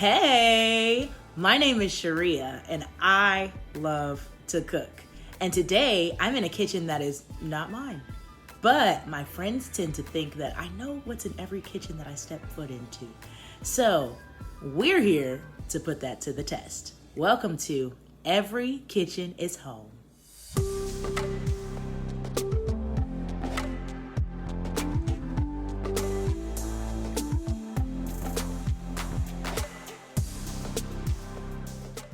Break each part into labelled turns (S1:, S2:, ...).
S1: Hey, my name is Sharia and I love to cook. And today I'm in a kitchen that is not mine. But my friends tend to think that I know what's in every kitchen that I step foot into. So we're here to put that to the test. Welcome to Every Kitchen is Home.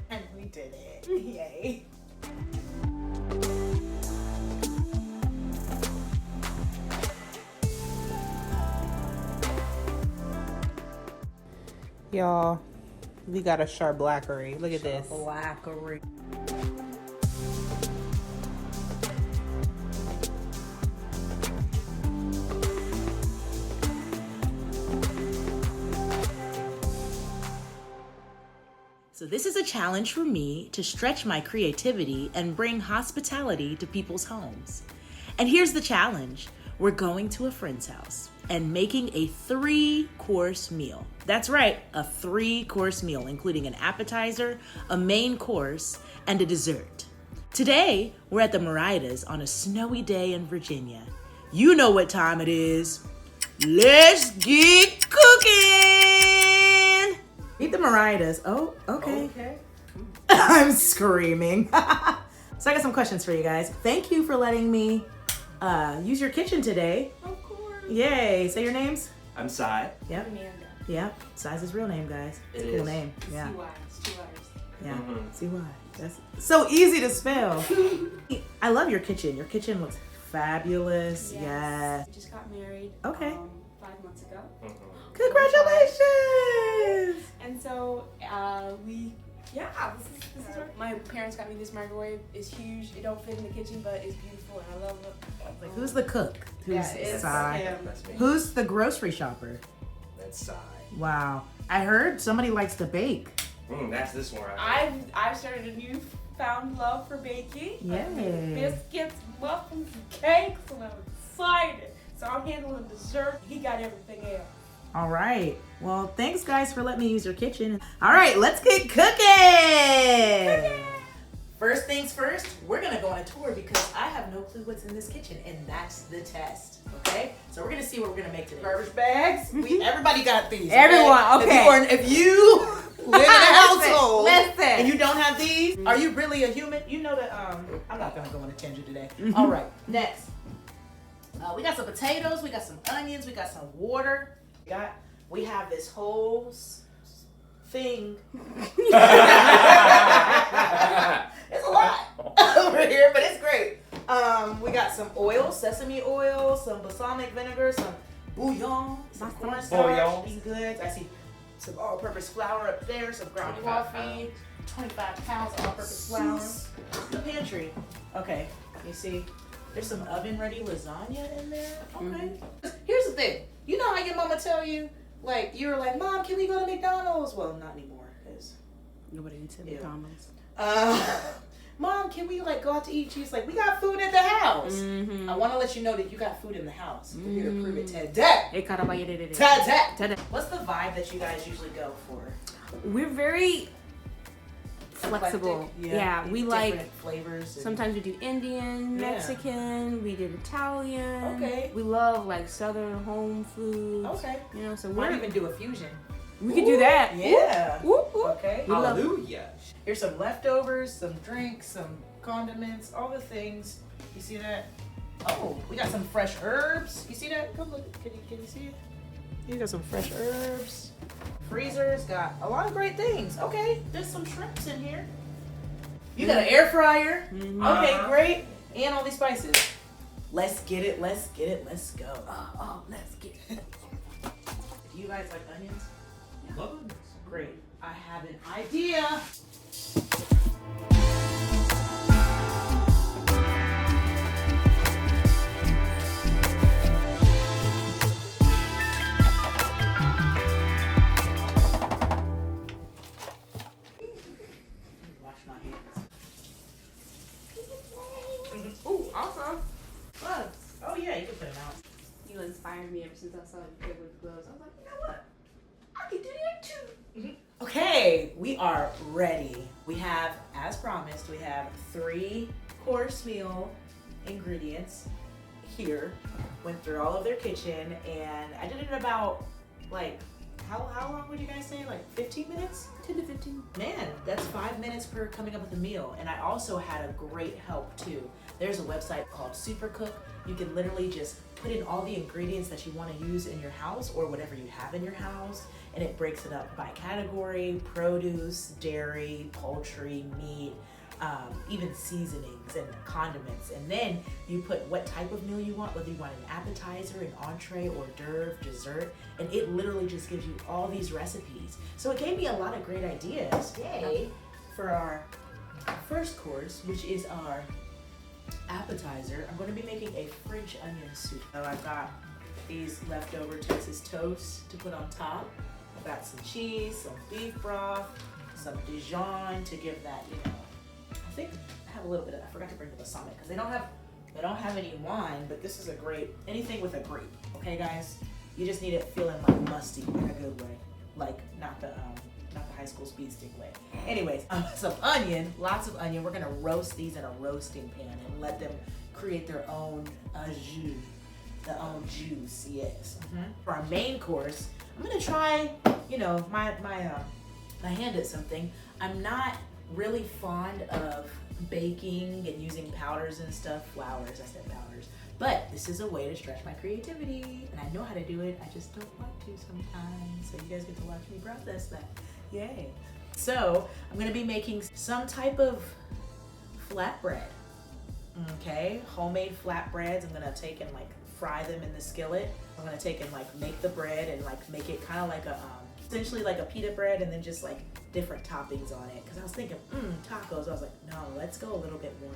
S1: And we did it. Yay.
S2: Y'all, we got a Charblaquerie. Look at this.
S1: Blackery. So this is a challenge for me to stretch my creativity and bring hospitality to people's homes. And here's the challenge. We're going to a friend's house and making a 3-course meal. That's right, a 3-course meal, including an appetizer, a main course, and a dessert. Today, we're at the Muraidas on a snowy day in Virginia. You know what time it is. Let's get cooking! Meet the Muraidas. Oh, okay. I'm screaming. So I got some questions for you guys. Thank you for letting me use your kitchen today.
S3: Of course.
S1: Yay. Say your names.
S4: I'm Sai.
S1: Yep.
S3: Amanda.
S1: Yep. Sai's his real name, guys. It's a
S4: It
S1: cool
S4: is.
S1: name. Yeah.
S3: CY. It's 2 letters.
S1: Yeah.
S4: Mhm.
S1: CY. That's so easy to spell. I love your kitchen. Your kitchen looks fabulous. Yes.
S3: We just got married.
S1: Okay.
S3: 5 months ago.
S1: Congratulations.
S3: And so this is my parents got me this microwave. It's huge. It don't fit in the kitchen, but it's beautiful and I love it.
S1: Like, who's the cook? Who's
S3: it's
S1: Sai?
S3: him.
S4: That's me.
S1: Who's the grocery shopper?
S4: That's Sai.
S1: Wow. I heard somebody likes to bake.
S4: That's this one right
S3: I've started a newfound love for baking. I
S1: Yay.
S3: make biscuits, muffins, and cakes, and I'm excited. So I'm handling dessert. He got everything else.
S1: All right. Well, thanks, guys, for letting me use your kitchen. All right, let's get cooking. First things first, we're going to go on a tour because I have no clue what's in this kitchen, and that's the test, okay? So we're going to see what we're going to make today. Garbage bags. Everybody got these.
S2: Everyone, okay.
S1: If you live in a household
S2: Listen.
S1: and you don't have these, are you really a human? You know that, I'm not going to go on a tangent today. All right, next. We got some potatoes, we got some onions, we got some water. We have this whole thing. It's a lot over here, but it's great. We got some oil, sesame oil, some balsamic vinegar, some bouillon, some cornstarch, these goods. I see some all-purpose flour up there, some ground
S4: 25
S1: coffee, 25 pounds all-purpose flour. The pantry. Okay, you see, there's some oven-ready lasagna in there. Okay. Here's the thing. You know how your mama tell you, like, you were like, Mom, can we go to McDonald's? Well, not anymore, because
S2: Nobody eats at
S1: Ew.
S2: McDonald's.
S1: Mom, can we, like, go out to eat? She's like, we got food at the house.
S2: Mm-hmm.
S1: I want to let you know that you got food in the house. We're here to prove it today.
S2: Today.
S1: Today. What's the vibe that you guys usually go for?
S2: We're very flexible.
S1: Eclectic?
S2: Yeah, we
S1: Different
S2: like.
S1: flavors. And
S2: Sometimes we do Indian,
S1: Yeah.
S2: Mexican. We did Italian.
S1: Okay.
S2: We love like Southern home foods.
S1: Okay.
S2: You know, so
S1: Might
S2: we're
S1: even do a fusion.
S2: we could do that.
S1: Yeah.
S2: Whoop, whoop.
S1: Okay.
S2: We love-
S4: Hallelujah.
S1: Here's some leftovers, some drinks, some condiments, all the things. You see that? Oh, we got some fresh herbs. You see that? Come look. Can you see it? You got some fresh herbs. Freezers got a lot of great things. Okay, there's some shrimps in here. You got an air fryer.
S2: Mhm.
S1: Okay, great. And all these spices. Let's get it. Let's get it. Let's go.
S2: Let's get it.
S1: Do you guys like onions?
S4: Love it.
S1: Great. I have an idea. Wash my hands.
S3: Ooh, awesome.
S1: Gloves. Oh yeah, you can put them out.
S3: You inspired me ever since I saw you play with gloves. I was like, you know what? I can do that too.
S1: Okay. Okay, we are ready. We have, as promised, we have 3-course meal ingredients here. Went through all of their kitchen, and I did it in about, like, how long would you guys say? Like 15 minutes?
S3: 10 to 15.
S1: Man, that's 5 minutes per coming up with a meal. And I also had a great help too. There's a website called Supercook. You can literally just put in all the ingredients that you want to use in your house or whatever you have in your house, and it breaks it up by category: produce, dairy, poultry, meat, even seasonings and condiments. And then you put what type of meal you want, whether you want an appetizer, an entree, hors d'oeuvre, dessert, and it literally just gives you all these recipes. So it gave me a lot of great ideas. Yay! For our first course, which is our appetizer, I'm going to be making a French onion soup. So I've got these leftover Texas toast to put on top. I've got some cheese, some beef broth, some Dijon to give that, I think I have a little bit of, I forgot to bring the balsamic because they don't have any wine, but this is a grape, anything with a grape, okay guys? You just need it feeling like musty in a good way, like not the high school speed stick way. Anyways, some onion, lots of onion. We're gonna roast these in a roasting pan and let them create their own jus, their own juice, yes. For our main course, I'm gonna try, my hand at something. I'm not really fond of baking and using powders and stuff, flours, I said powders. But this is a way to stretch my creativity, and I know how to do it, I just don't like to sometimes. So you guys get to watch me process that. Yay. So I'm gonna be making some type of flatbread. Okay, homemade flatbreads. I'm gonna take and like fry them in the skillet. I'm gonna take and like make the bread and like make it kind of like a, essentially like a pita bread, and then just like different toppings on it. Cause I was thinking, tacos. I was like, no, let's go a little bit more.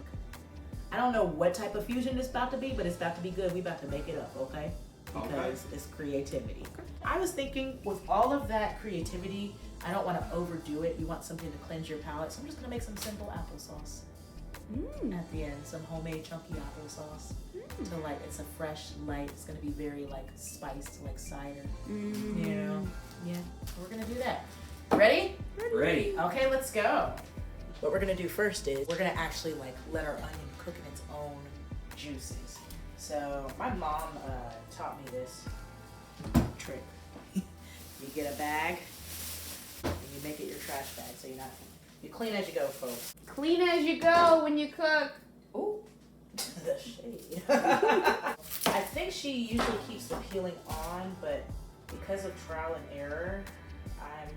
S1: I don't know what type of fusion it's about to be, but it's about to be good. We about to make it up, okay? Because it's creativity. I was thinking with all of that creativity, I don't want to overdo it. You want something to cleanse your palate. So I'm just gonna make some simple applesauce. At the end, some homemade chunky applesauce. So like it's a fresh, light, it's gonna be very like spiced, like cider. Yeah, we're gonna do that. Ready?
S4: Ready.
S1: Okay, let's go. What we're gonna do first is we're gonna actually like let our onion cook in its own juices. So my mom taught me this trick. You get a bag and you make it your trash bag, so you clean as you go, folks.
S3: Clean as you go when you cook.
S1: Ooh, the shade. I think she usually keeps the peeling on, but because of trial and error, I'm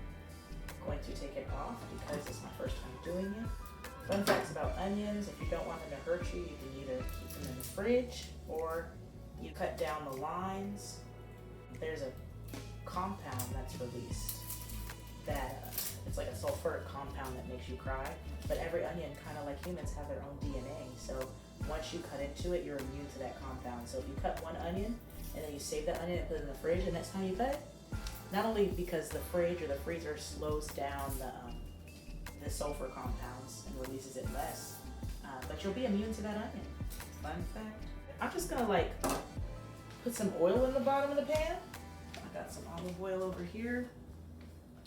S1: going to take it off because it's my first time doing it. Fun facts about onions: if you don't want them to hurt you, you can either keep them in the fridge or you cut down the lines. There's a compound that's released that it's like a sulfuric compound that makes you cry. But every onion, kind of like humans, have their own DNA. So once you cut into it, you're immune to that compound. So if you cut one onion and then you save that onion and put it in the fridge, the next time you cut it, not only because the fridge or the freezer slows down the sulfur compounds and releases it less, but you'll be immune to that onion. Fun fact. I'm just gonna like put some oil in the bottom of the pan. I got some olive oil over here.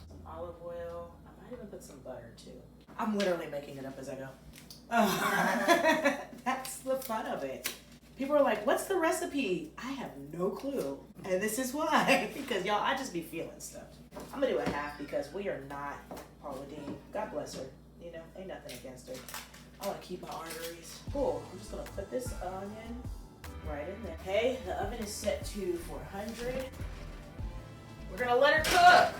S1: Some olive oil. I might even put some butter too. I'm literally making it up as I go. That's the fun of it. People are like, what's the recipe? I have no clue. And this is why. Because y'all, I just be feeling stuff. I'm gonna do a half because we are not Paula Deen. God bless her. You know, ain't nothing against her. I wanna keep my arteries full. I'm just gonna put this onion right in there. Okay, the oven is set to 400. We're gonna let her cook.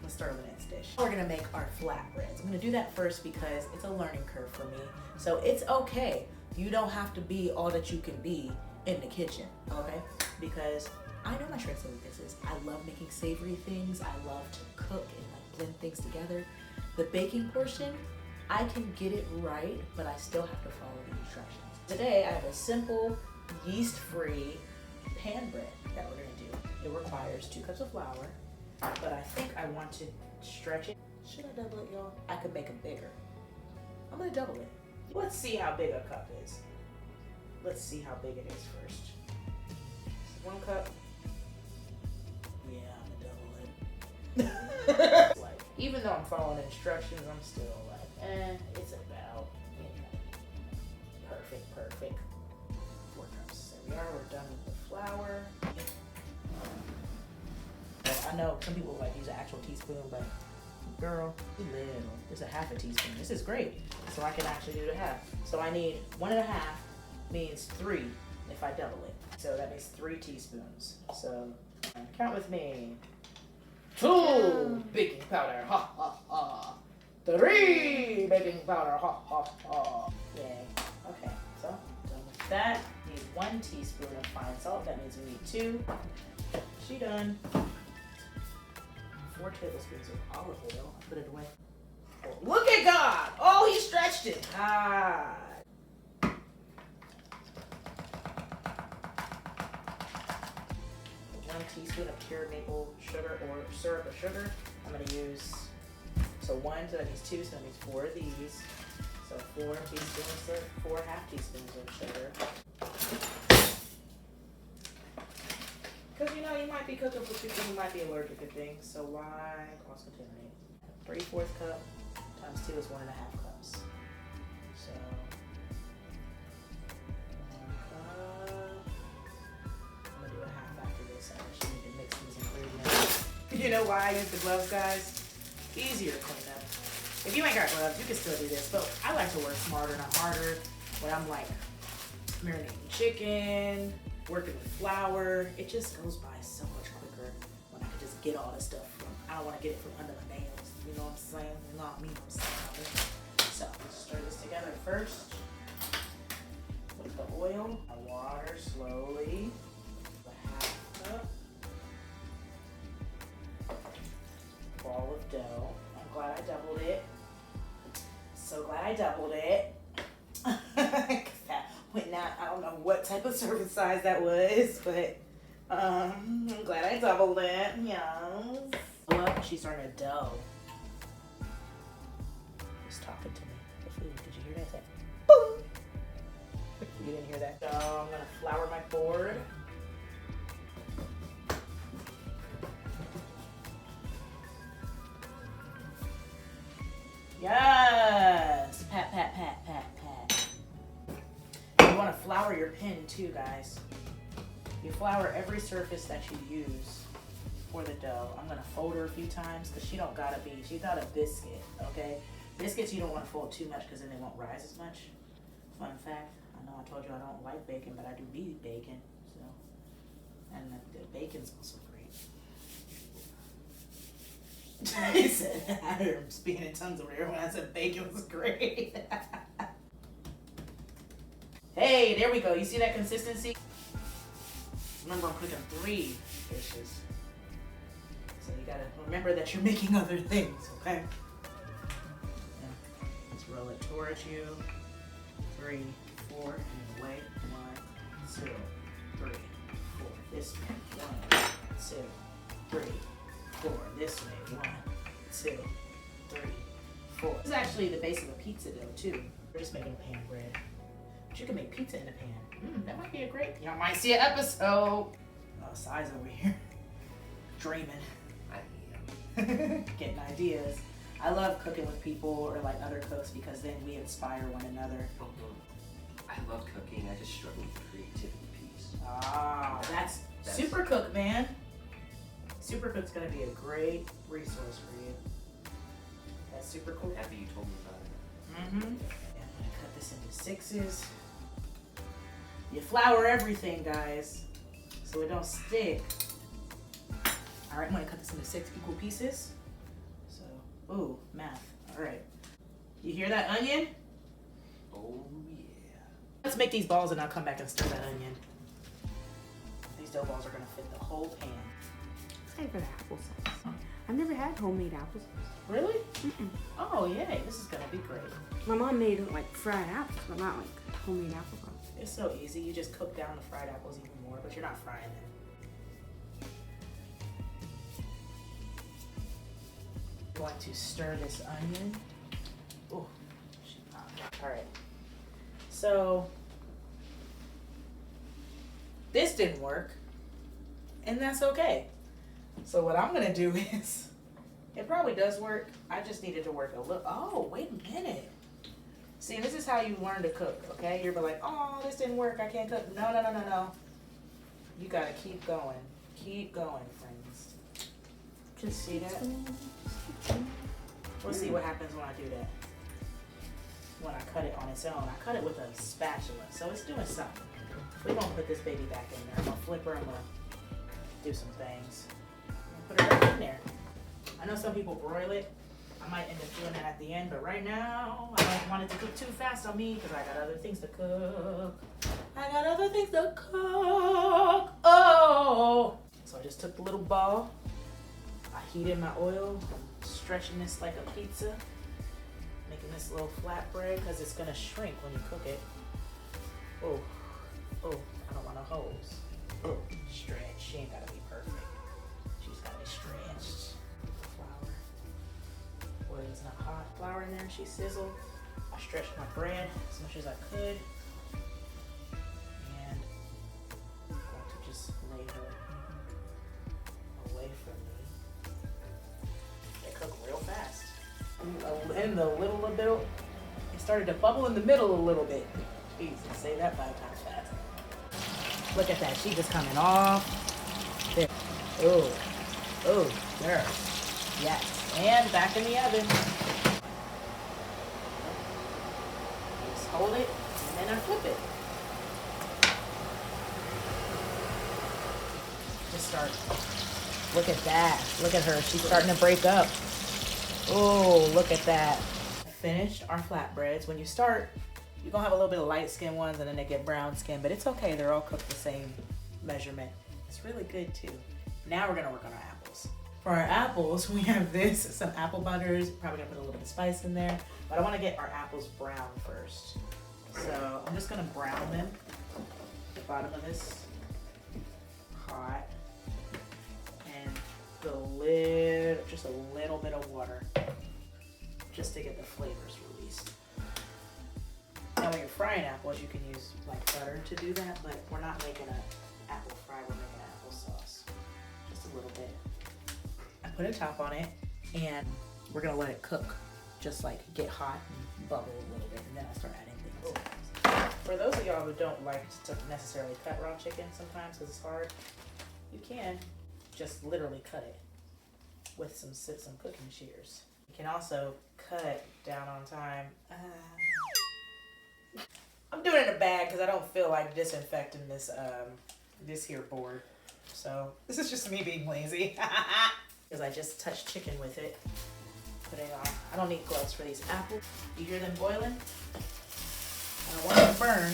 S1: Let's start with the next dish. We're gonna make our flatbreads. I'm gonna do that first because it's a learning curve for me. So it's okay. You don't have to be all that you can be in the kitchen, okay? Because I know my strengths and weaknesses. I love making savory things. I love to cook and like blend things together. The baking portion, I can get it right, but I still have to follow the instructions. Today, I have a simple, yeast-free pan bread that we're gonna do. It requires 2 cups of flour, but I think I want to stretch it. Should I double it, y'all? I could make them bigger. I'm gonna double it. Let's see how big a cup is. Let's see how big it is first. So 1 cup. Yeah, I'm gonna double it. Like, even though I'm following instructions, I'm still like, it's about, perfect. 4 cups. There we are. We're done with the flour. I know some people like use an actual teaspoon, but girl, little. It's a half a teaspoon. This is great. So I can actually do the half. So I need 1.5 means 3 if I double it. So that makes 3 teaspoons. So count with me. 2 baking powder, ha ha ha. 3 baking powder, ha ha ha. Yay. Okay, so done with that. Need 1 teaspoon of fine salt. That means we need 2. She done. 4 tablespoons of olive oil. I put it away. Oh, look at God! Oh, he stretched it. Ah. 1 teaspoon of cured maple sugar or syrup of sugar. I'm going to use, so 1, so that means 2, so that means 4 of these. So 4 teaspoons, 4 half teaspoons of sugar. Because you might be cooking for people who might be allergic to things, so why cross-contaminate? 3/4 cup times 2 is 1.5 cups. So, 1 cup. I'm gonna do a half after this. I actually need to mix these ingredients. You know why I use the gloves, guys? Easier to clean up. If you ain't got gloves, you can still do this, but I like to work smarter, not harder. When I'm like marinating chicken, working with flour, it just goes by so much quicker when I can just get all this stuff from, I don't want to get it from under my nails, you know what I'm saying? You know what I mean? So, let's stir this together first with the oil. I water slowly, a half cup, ball of dough. I'm glad I doubled it. So glad I doubled it. Went out, I don't know what type of serving size that was, but I'm glad I doubled it. Yes. Look, she's starting to dough. She's talking to me. The food. Did you hear that? Say, boom. You didn't hear that? So I'm gonna flour my board. Yes. Pat, pat, pat, pat, pat. You want to flour your pen too, guys. You flour every surface that you use for the dough. I'm gonna fold her a few times because she's not a biscuit, okay? Biscuits you don't want to fold too much because then they won't rise as much. Fun fact, I know I told you I don't like bacon, but I do beat bacon, so. And the bacon's also great. He said, I heard him speaking in tongues over there when I said bacon was great. Hey, there we go. You see that consistency? Remember, I'm cooking 3 dishes. So you gotta remember that you're making other things, okay? Yeah. Let's roll it towards you. 3, 4, and away. 1, 2, 3, 4. This way. 1, 2, 3, 4. This way. 1, 2, 3, 4. This is actually the base of a pizza dough too. We're just making a pan bread. But you can make pizza in a pan. That might be a great. Y'all might see an episode. Oh, Si's over here, dreaming. Getting ideas. I love cooking with people or like other cooks because then we inspire one another.
S4: I love cooking. I just struggle with the creativity piece.
S1: Ah, that's Super Cook, man. Super Cook's gonna be a great resource for you. That's super cool.
S4: I'm happy you told me about it.
S1: Mm-hmm. And I'm gonna cut this into 6s. You flour everything, guys, so it don't stick. All right, I'm gonna cut this into 6 equal pieces. So, ooh, math. All right. You hear that onion?
S4: Oh yeah.
S1: Let's make these balls and I'll come back and stir that onion. These dough balls are gonna fit the whole pan.
S5: Excited for the applesauce. I've never had homemade applesauce.
S1: Really?
S5: Mm-mm.
S1: Oh, yay, this is gonna be great.
S5: My mom made like fried apples, but not like homemade applesauce.
S1: It's so easy. You just cook down the fried apples even more, but you're not frying them. I'm going to stir this onion. Oh, she popped. All right. So this didn't work, and that's okay. So what I'm gonna do is, It probably does work. I just needed to work a little. Oh, wait a minute. See, this is how you learn to cook, okay? You're like, oh, this didn't work. I can't cook. No, no, no, no, no. You gotta keep going. Keep going, friends. Just see that? We'll see what happens when I do that. When I cut it on its own. I cut it with a spatula, so it's doing something. We're gonna put this baby back in there. I'm gonna flip her. I'm gonna do some things. Put it right in there. I know some people broil it. I might end up doing that at the end, but right now, I don't want it to cook too fast on me because I got other things to cook. I got other things to cook. Oh! So I just took the little ball. I heated my oil. I'm stretching this like a pizza. Making this little flatbread because it's going to shrink when you cook it. Oh, oh, I don't want no holes. Oh, stretch. She ain't got to be perfect. She's got to be stretched. Flour. Oil is not hot. Flour in there. She sizzled. I stretched my bread as much as I could. And I'm going to just lay her away from me. They cook real fast. In the little bit, it started to bubble in the middle a little bit. Jesus, say that 5 times fast. Look at that. She just coming off. There. Oh, oh, there. Yes. And back in the oven. Just hold it, and then I flip it. Just start. Look at that. Look at her. She's starting to break up. Oh, look at that. Finished our flatbreads. When you start, you're gonna have a little bit of light skin ones and then they get brown skin, but it's okay. They're all cooked the same measurement. It's really good too. Now we're gonna work on our apples. For our apples, we have some apple butters. Probably gonna put a little bit of spice in there, but I wanna get our apples brown first. So I'm just gonna brown them. The bottom of this hot. Just a little bit of water just to get the flavors released. Now when you're frying apples, you can use like butter to do that, but we're not making an apple fry, we're making an applesauce. Just a little bit. I put a top on it and we're gonna let it cook, just like get hot and bubble a little bit, and then I start adding things. For those of y'all who don't like to necessarily cut raw chicken sometimes because it's hard, you can just literally cut it with some cooking shears. You can also cut down on time. I'm doing it in a bag because I don't feel like disinfecting this here board. So this is just me being lazy. Because I just touched chicken with it. Putting on. I don't need gloves for these apples. You hear them boiling? I don't want them to burn,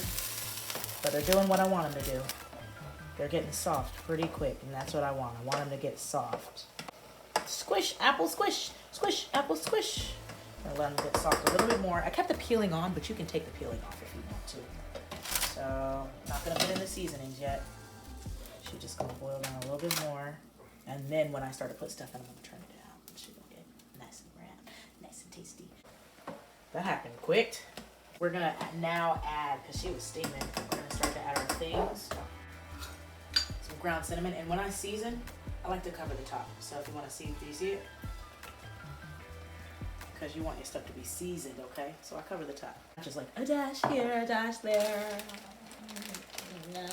S1: but they're doing what I want them to do. They're getting soft pretty quick, and that's what I want. I want them to get soft. Squish, apple, squish. Squish, apple, squish. I'm gonna let them get soft a little bit more. I kept the peeling on, but you can take the peeling off if you want to. So, not gonna put in the seasonings yet. She's just gonna boil down a little bit more. And then when I start to put stuff in, I'm gonna turn it down. She's gonna get nice and brown, nice and tasty. That happened quick. We're gonna now add, because she was steaming, we're gonna start to add our things. Some ground cinnamon, and when I season, I like to cover the top. So if you want to see, do you see it? Because you want your stuff to be seasoned, okay? So I cover the top. Just like a dash here, a dash there. No. No,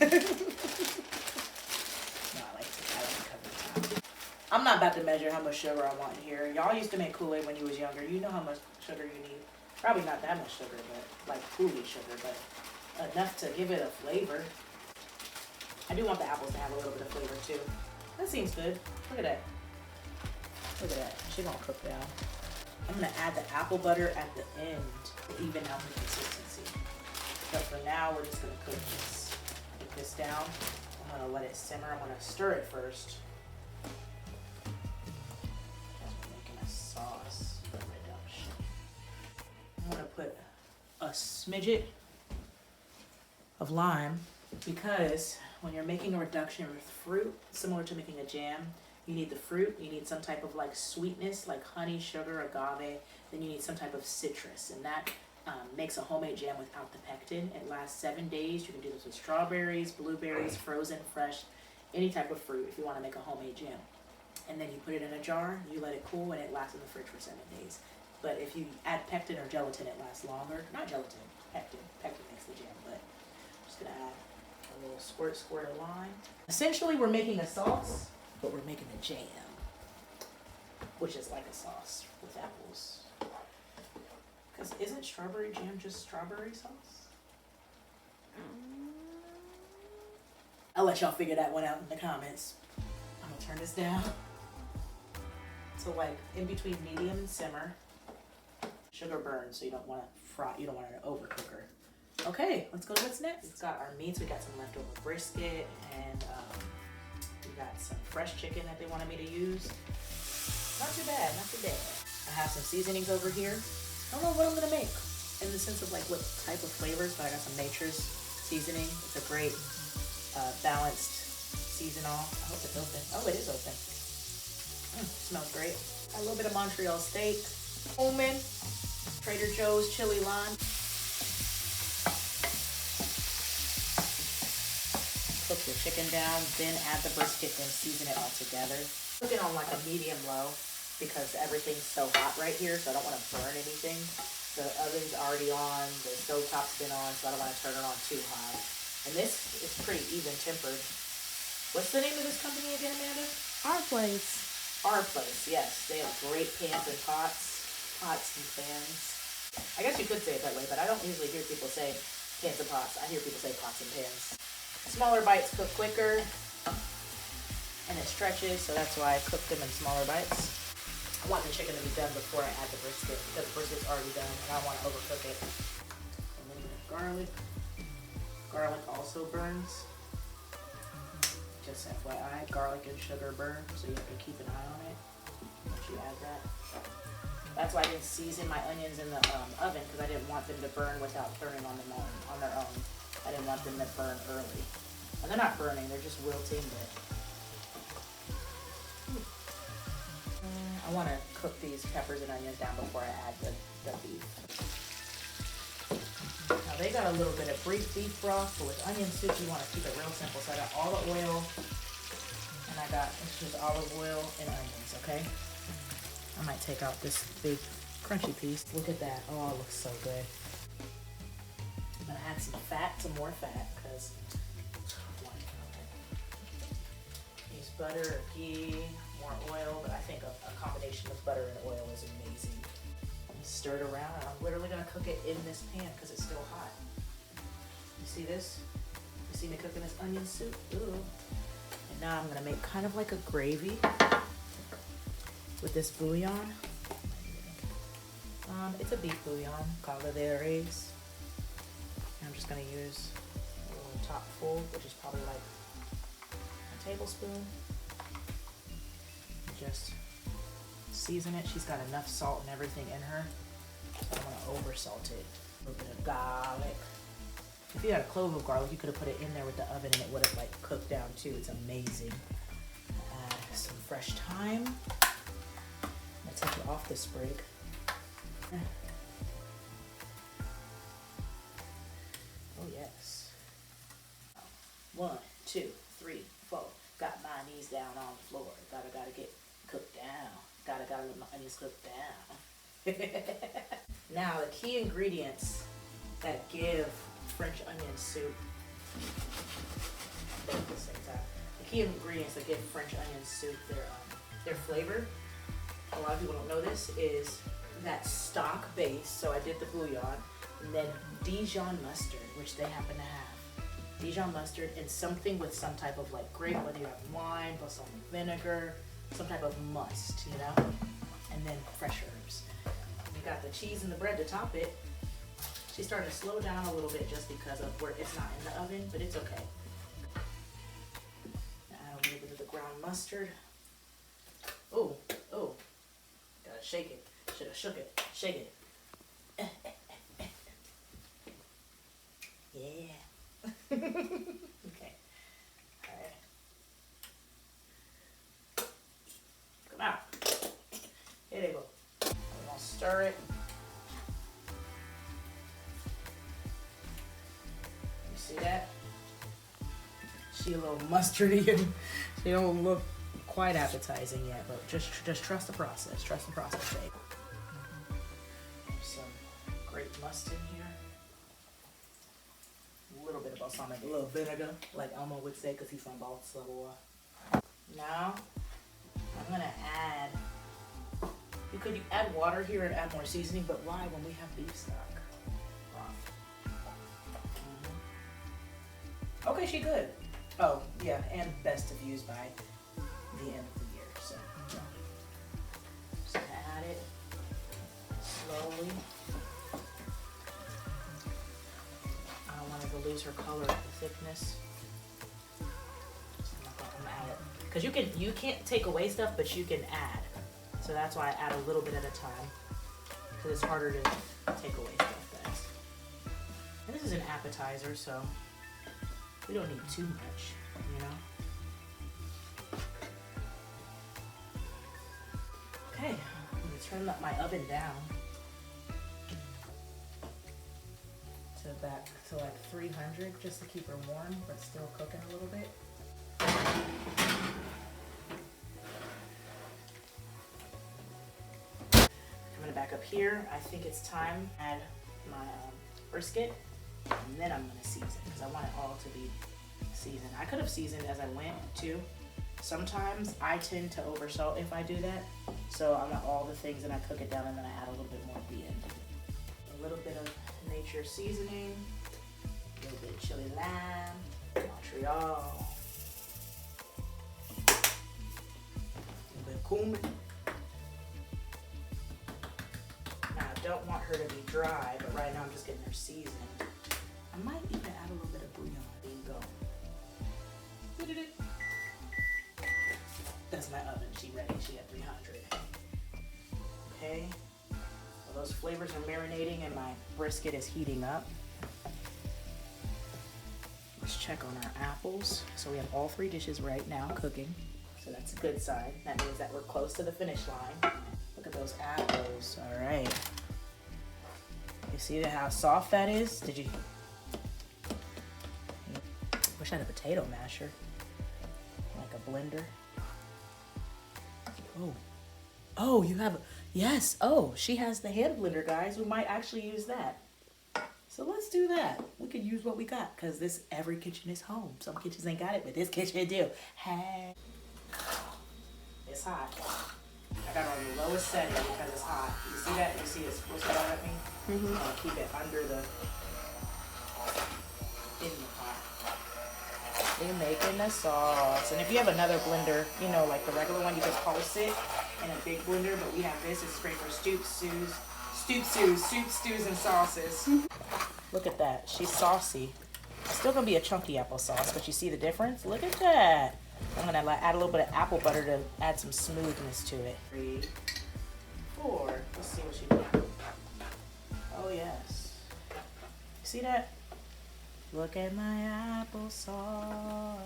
S1: I like to cover the top. I'm not about to measure how much sugar I want in here. Y'all used to make Kool-Aid when you was younger. You know how much sugar you need. Probably not that much sugar, but like Kool-Aid sugar, but enough to give it a flavor. I do want the apples to have a little bit of flavor too. That seems good. Look at that. Look at that. She's gonna cook down. I'm gonna add the apple butter at the end to even out the consistency. But for now, we're just gonna cook this down. I'm gonna let it simmer. I'm gonna stir it first. Because we're making a sauce for reduction. I'm gonna put a smidget of lime because when you're making a reduction with fruit, similar to making a jam, you need the fruit, you need some type of like sweetness, like honey, sugar, agave, then you need some type of citrus, and that makes a homemade jam without the pectin. It lasts 7 days. You can do this with strawberries, blueberries, frozen, fresh, any type of fruit if you want to make a homemade jam. and then you put it in a jar, you let it cool, and it lasts in the fridge for 7 days. But if you add pectin or gelatin, it lasts longer. Not gelatin, pectin. Pectin makes the jam, but I'm just gonna add a little squirt of lime. Essentially, we're making a sauce, but we're making a jam, which is like a sauce with apples. Because isn't strawberry jam just strawberry sauce? I'll let y'all figure that one out in the comments. I'm gonna turn this down. So like in between medium and simmer. Sugar burns, so you don't want to fry, you don't want an overcooker. Okay, let's go to what's next. We've got our meats. We got some leftover brisket, and we got some fresh chicken that they wanted me to use. Not too bad, not too bad. I have some seasonings over here. I don't know what I'm gonna make in the sense of like what type of flavors, but I got some Nature's seasoning. It's a great balanced season off. I hope it's open. Oh, it is open. Smells great. A little bit of Montreal steak, cumin, Trader Joe's chili lime. Cook your chicken down, then add the brisket, then season it all together. Cook it on like a medium low because everything's so hot right here, so I don't want to burn anything. The oven's already on, the stove top's been on, so I don't want to turn it on too high. And this is pretty even tempered. What's the name of this company again, Amanda?
S5: Our place.
S1: Our Place, yes. They have great pans and pots and pans. I guess you could say it that way, but I don't usually hear people say pans and pots. I hear people say pots and pans. Smaller bites cook quicker, and it stretches, so that's why I cook them in smaller bites. I want the chicken to be done before I add the brisket, because the brisket's already done, and I don't want to overcook it. A little bit of garlic. Garlic also burns. Just FYI, garlic and sugar burn, so you have to keep an eye on it once you add that. That's why I didn't season my onions in the oven, because I didn't want them to burn without turning on them on their own. I didn't want them to burn early. And they're not burning, they're just wilting, but I want to cook these peppers and onions down before I add the beef. Now they got a little bit of beef broth, but with onion soup you want to keep it real simple. So I got all the oil, and I got it's just olive oil and onions, okay? I might take out this big crunchy piece. Look at that. Oh, it looks so good. I'm gonna add some more fat, because use butter or ghee, more oil, but I think a combination of butter and oil is amazing. Stir it around, and I'm literally gonna cook it in this pan because it's still hot. You see this? You see me cooking this onion soup? Ooh. And now I'm gonna make kind of like a gravy with this bouillon. It's a beef bouillon, caldo de res. And I'm just gonna use a little top full, which is probably like a tablespoon. Just season it. She's got enough salt and everything in her, so I don't want to over salt it. A little bit of garlic. If you had a clove of garlic, you could have put it in there with the oven and it would have like cooked down too. It's amazing. Add some fresh thyme. I'm gonna take it off the sprig. Oh yes. 1, 2, 3, 4. Got my knees down on the floor. Gotta get cooked down. Gotta let my onions cook down. Now the key ingredients that give French onion soup, both at the same time. The key ingredients that give French onion soup their flavor, a lot of people don't know this, is that stock base. So I did the bouillon, and then Dijon mustard, which they happen to have. Dijon mustard and something with some type of like grape, whether you have wine, balsamic vinegar, some type of must, you know? And then fresh herbs. You got the cheese and the bread to top it. She's starting to slow down a little bit just because of where it's not in the oven, but it's okay. Add a little bit of the ground mustard. Oh, gotta shake it. Should have shook it. Shake it. Yeah. Okay. Alright. Come out. Here they go. I'm gonna stir it. You see that? She a little mustardy and she don't look quite appetizing yet, but just trust the process. Trust the process, babe. Some grape must in here. A little bit of balsamic, a little vinegar, like Elmo would say, because he's from Baltimore. Now, I'm gonna add. You could add water here and add more seasoning, but why when we have beef stock? Okay, she good. Oh, yeah, and best to use by the end of the year. So, just add it slowly. I don't want her to lose her color, the thickness. I'm gonna add it because you can't take away stuff, but you can add. So that's why I add a little bit at a time because it's harder to take away stuff fast. And this is an appetizer, so we don't need too much, you know? Okay, I'm gonna turn up my oven down to like 300 just to keep her warm, but still cooking a little bit. Coming back up here, I think it's time to add my brisket. And then I'm gonna season because I want it all to be seasoned. I could have seasoned as I went too. Sometimes I tend to oversalt if I do that. So I want all the things and I cook it down and then I add a little bit more at the end. A little bit of nature seasoning, a little bit of chili lime, Montreal, a little bit of cumin. Now I don't want her to be dry, but right now I'm just getting her seasoned. I might even add a little bit of bouillon. Bingo. That's my oven. She ready. She at 300. Okay. Well, those flavors are marinating and my brisket is heating up. Let's check on our apples. So we have all 3 dishes right now cooking. So that's a good sign. That means that we're close to the finish line. Look at those apples. All right. You see how soft that is? Did you? Wish I had a potato masher, like a blender. Oh, you have, yes. Oh, she has the hand blender, guys. We might actually use that. So let's do that. We could use what we got because every kitchen is home. Some kitchens ain't got it, but this kitchen do. Hey, it's hot. I got it on the lowest setting because it's hot. You see that? You see it's supposed to go at me? I'm gonna keep it under in the pot. We're making the sauce. And if you have another blender, you know, like the regular one, you just pulse it in a big blender. But we have this. It's great for soup stews, and sauces. Look at that. She's saucy. It's still going to be a chunky applesauce, but you see the difference? Look at that. I'm going to add a little bit of apple butter to add some smoothness to it. 3, 4. Let's see what she did. Oh, yes. See that? Look at my applesauce.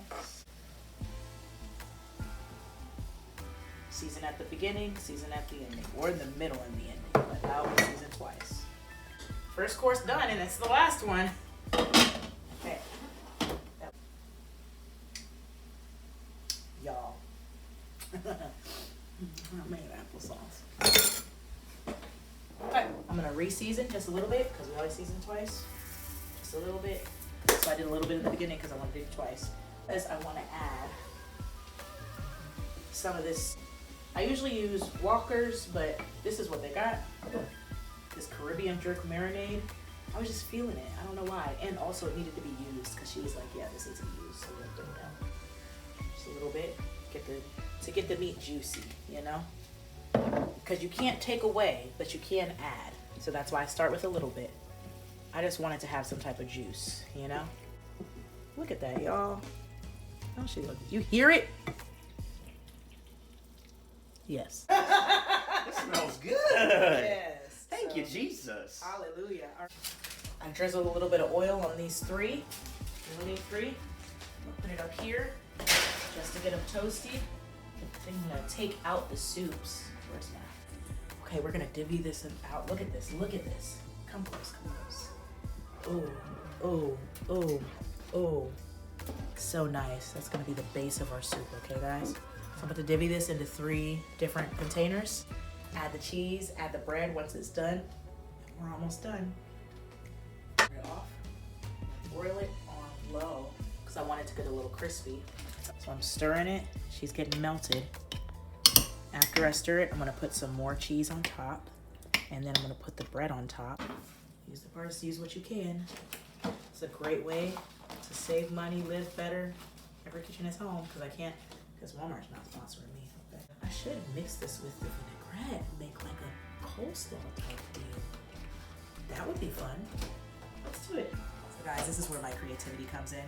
S1: Season at the beginning, season at the ending, or in the middle and the ending, but I always season twice. First course done, and it's the last one. Okay. Y'all. I made applesauce. Okay, I'm gonna re-season just a little bit, because we always season twice. Just a little bit. So I did a little bit in the beginning because I want to do it twice. As I want to add some of this. I usually use Walker's, but this is what they got. This Caribbean jerk marinade. I was just feeling it. I don't know why. And also it needed to be used because she was like, yeah, this needs to be used. So we're gonna put it down. Just a little bit. To get the meat juicy, you know? Because you can't take away, but you can add. So that's why I start with a little bit. I just wanted to have some type of juice, you know? Look at that, y'all. Oh, she look. You hear it? Yes.
S4: It smells good.
S1: Yes.
S4: Thank you, Jesus.
S1: Hallelujah. I drizzled a little bit of oil on these 3. You only need 3. I'll put it up here just to get them toasty. Then I'm gonna take out the soups. Where's my? Okay, we're gonna divvy this out. Look at this. Look at this. Come close. Come close. Oh. So nice. That's gonna be the base of our soup, okay guys? So I'm about to divvy this into 3 different containers. Add the cheese, add the bread once it's done. We're almost done. Turn it off. Broil it on low because I want it to get a little crispy. So I'm stirring it. She's getting melted. After I stir it, I'm gonna put some more cheese on top, and then I'm gonna put the bread on top. Use the parts, use what you can. It's a great way to save money, live better. Every kitchen is home, because Walmart's not sponsoring me. Okay. I should mix this with the vinaigrette and make like a coleslaw type deal. That would be fun. Let's do it. So guys, this is where my creativity comes in.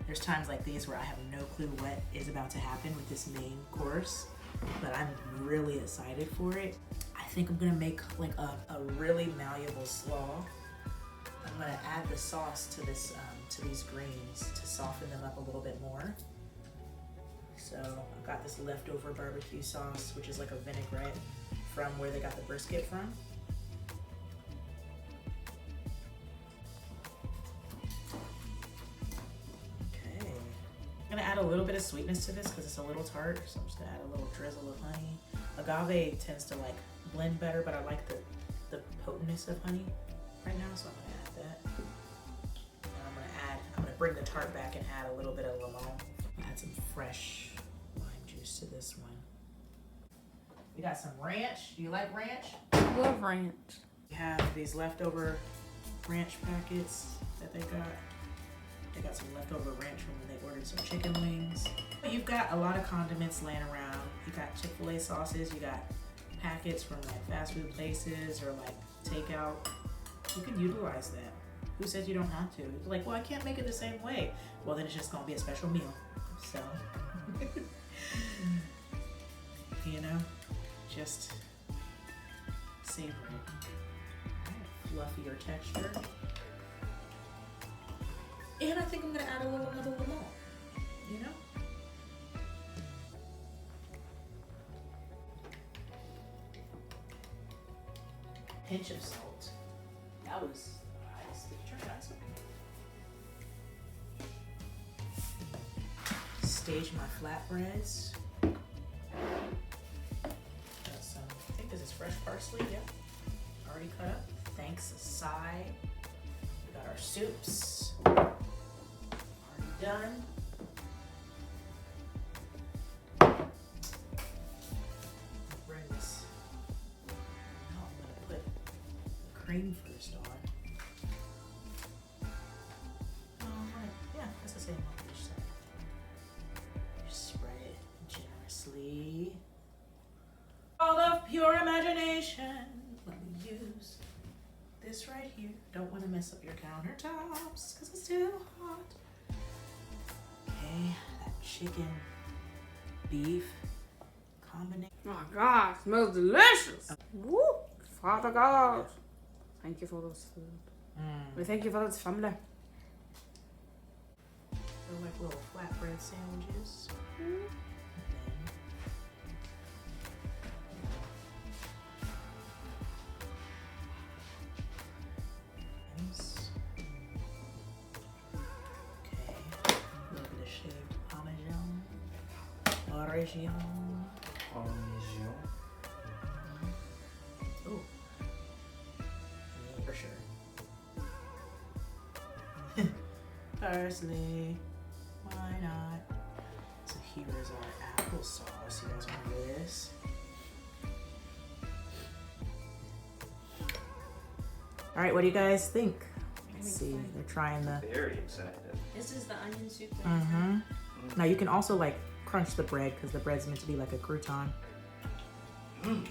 S1: There's times like these where I have no clue what is about to happen with this main course, but I'm really excited for it. I think I'm gonna make like a really malleable slaw. I'm gonna add the sauce to this to these greens to soften them up a little bit more. So I've got this leftover barbecue sauce, which is like a vinaigrette from where they got the brisket from. Okay, I'm gonna add a little bit of sweetness to this because it's a little tart, so I'm just gonna add a little drizzle of honey. Agave tends to like blend better, but I like the potentness of honey right now, so I'm gonna add that. And I'm gonna bring the tart back and add a little bit of limon. Add some fresh lime juice to this one. We got some ranch. Do you like ranch?
S5: I love ranch.
S1: We have these leftover ranch packets that they got. They got some leftover ranch from when they ordered some chicken wings. You've got a lot of condiments laying around. You got Chick-fil-A sauces. You got packets from like fast food places or like takeout. You can utilize that. Who says you don't have to? You're like, well, I can't make it the same way. Well, then it's just gonna be a special meal. So, you know, just savor it. Fluffier texture. And I think I'm gonna add another lemon, you know? Pinch of salt. That was nice. Did you try that? Stage my flatbreads. Got some, I think this is fresh parsley, yep. Already cut up. Thanks aside. We got our soups. Already done. Bring this. Now I'm gonna put the cream first on. Yeah, that's the same on each side. Just spread it generously. All of pure imagination. Let me use this right here. Don't want to mess up your countertops because it's too hot. Okay, that chicken beef combination.
S5: Oh my God, smells delicious. Woo! Father God, thank you for this food. We thank you for this family.
S1: They're like little flatbread sandwiches. Nice. Okay, a little bit of shaved Parmesan. Parmesan.
S4: Parmesan.
S1: Oh. For sure. Parsley. Why not? So here's our applesauce. You guys want this? All right, what do you guys think? Let's see. They're trying the.
S4: Very excited.
S5: This is the onion soup.
S1: Now you can also like crunch the bread because the bread's meant to be like a crouton.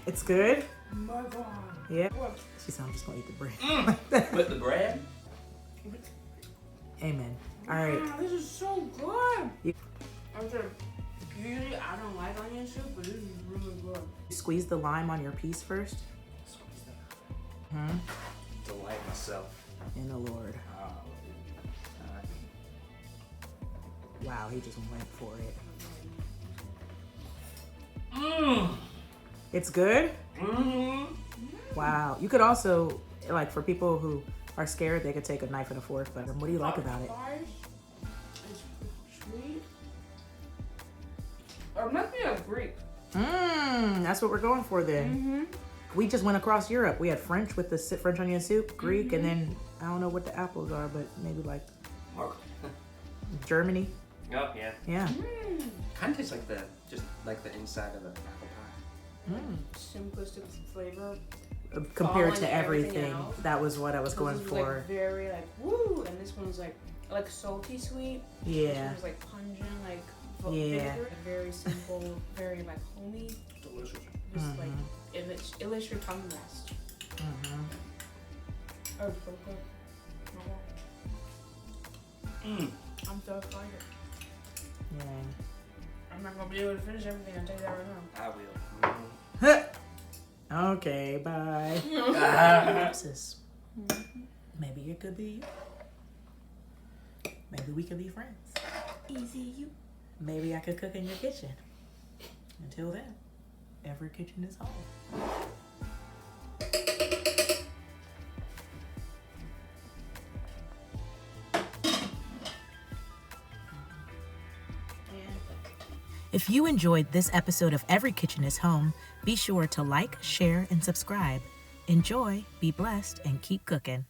S1: It's good.
S5: My God.
S1: Yeah. She said, "I'm just gonna eat the bread."
S4: With the bread?
S1: Amen. All right.
S5: Wow, this is so good.
S1: You-
S5: Usually I don't like onion soup, but this is really good.
S1: Squeeze the lime on your piece first.
S4: Squeeze that. Delight myself.
S1: In the Lord. Wow, he just went for it. It's good? Wow. You could also, like for people who are scared, they could take a knife and a fork, but what do you like about it?
S5: Spice is sweet. A Or must be a Greek.
S1: That's what we're going for then. We just went across Europe. We had French with the French onion soup, Greek, and then I don't know what the apples are, but maybe like Germany.
S4: Oh, yeah.
S1: Yeah.
S4: Kind of tastes like the inside of an apple pie.
S5: Simplistic flavor.
S1: Compared
S5: Falling
S1: to everything,
S5: else.
S1: that was what I was going
S5: This was,
S1: for.
S5: like, very like woo, and this one's like salty sweet. This
S1: Yeah.
S5: one was like pungent, like
S1: Yeah.
S5: vinegar. Very simple, very like homey.
S4: Delicious.
S5: Just like it lets your tongue rest. Oh, so good. I'm so excited.
S1: Yeah.
S5: I'm not gonna be able to finish everything. I'll tell you that right now.
S4: I will.
S1: Okay, bye. Sis. Maybe it could be you. Maybe we could be friends.
S5: Easy, you.
S1: Maybe I could cook in your kitchen. Until then, every kitchen is home. If you enjoyed this episode of Every Kitchen is Home, be sure to like, share, and subscribe. Enjoy, be blessed, and keep cooking.